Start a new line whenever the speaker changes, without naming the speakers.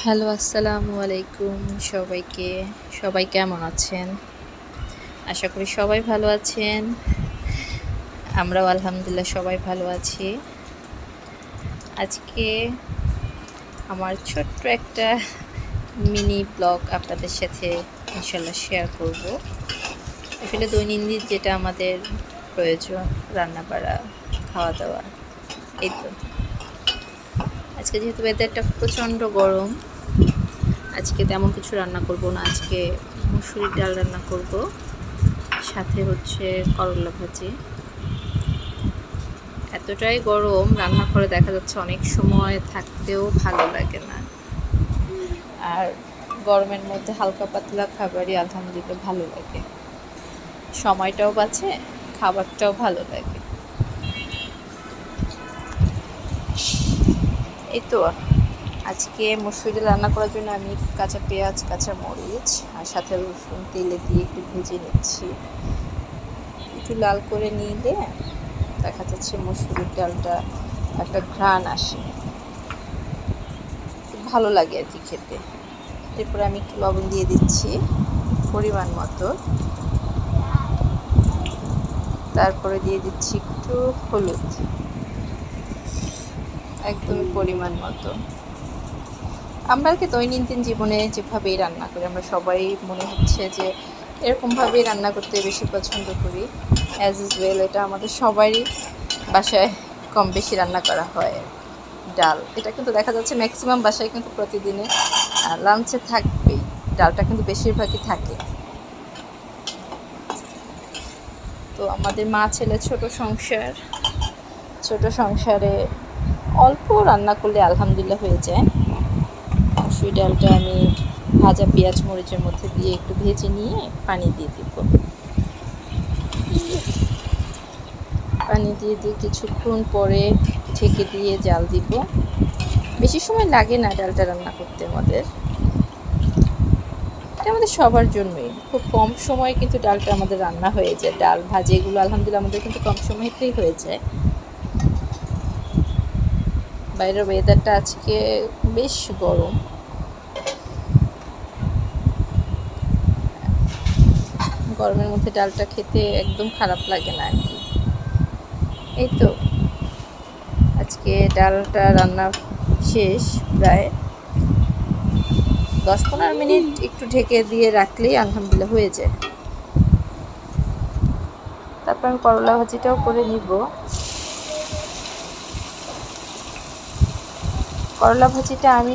Hello, আসসালামু আলাইকুম সবাইকে। সবাই কেমন আছেন? আশা করি সবাই ভালো আছেন। আমরাও আলহামদুলিল্লাহ সবাই ভালো আছি। আজকে আমার ছোট্ট একটা মিনি ব্লগ আপনাদের সাথে ইনশাল্লাহ শেয়ার করব। আসলে দৈনন্দিন যেটা আমাদের প্রয়োজন, রান্নাবাড়া, খাওয়া দাওয়া, এই তো। আজকে যেহেতু ওয়েদারটা প্রচণ্ড গরম, আজকে তেমন কিছু রান্না করব না। আজকে মুসুরির ডাল রান্না করব, সাথে হচ্ছে করলা ভাজি। এতটাই গরম, রান্না করে দেখা যাচ্ছে অনেক সময় থাকতেও ভালো লাগে না। আর গরমের মধ্যে হালকা পাতলা খাবারই আলহামদুলিল্লাহ ভালো লাগে, সময়টাও বাঁচে, খাবারটাও ভালো লাগে। এই তো আজকে মুসুরি রান্না করার জন্য আমি কাঁচা পেঁয়াজ, কাঁচা মরিচ আর সাথে রসুন তেলে দিয়ে একটু ভেজে নিচ্ছি। একটু লাল করে নিলে দেখা যাচ্ছে মুসুরির ডালটা একটা ঘ্রাণ আসে, ভালো লাগে আর কি খেতে। এরপরে আমি একটু লবণ দিয়ে দিচ্ছি পরিমাণ মতো, তারপরে দিয়ে দিচ্ছি একটু হলুদ, একদমই পরিমাণ মতো। আমরা কি দৈনন্দিন জীবনে যেভাবেই রান্না করি, আমরা সবাই মনে হচ্ছে যে এরকমভাবেই রান্না করতে বেশি পছন্দ করি। অ্যাজ ইউজুয়াল এটা আমাদের সবারই বাসায় কম বেশি রান্না করা হয়। ডাল, এটা কিন্তু দেখা যাচ্ছে ম্যাক্সিমাম বাসায় কিন্তু প্রতিদিনে লাঞ্চে থাকবেই, ডালটা কিন্তু বেশিরভাগই থাকে। তো আমাদের মা ছেলে ছোট সংসারে অল্প রান্না করলে আলহামদুলিল্লাহ হয়ে যায়। মুসুরি ডালটা আমি ভাজা পেঁয়াজ মরিচের মধ্যে দিয়ে একটু ভেজে নিয়ে পানি দিয়ে দিব। পানি দিয়ে কিছুক্ষণ পরে ঢেকে দিয়ে জাল দিব। বেশি সময় লাগে না ডালটা রান্না করতে আমাদের, এটা আমাদের সবার জন্যই খুব কম সময়ে কিন্তু ডালটা আমাদের রান্না হয়ে যায়। ডাল ভাজি এগুলো আলহামদুলিল্লাহ আমাদের কিন্তু কম সময়তেই হয়ে যায়। বাইরের ওয়েদারটা আজকে বেশ গরম, গরমের মধ্যে ডালটা খেতে একদম খারাপ লাগে না আর কি। এই তো আজকে ডালটা রান্না শেষ, প্রায় 10-15 মিনিট একটু ঢেকে দিয়ে রাখলেই আলহামদুলিল্লাহ হয়ে যায়। তারপর আমি করলা ভাজিটাও করে নিব। করলা ভাজিটা আমি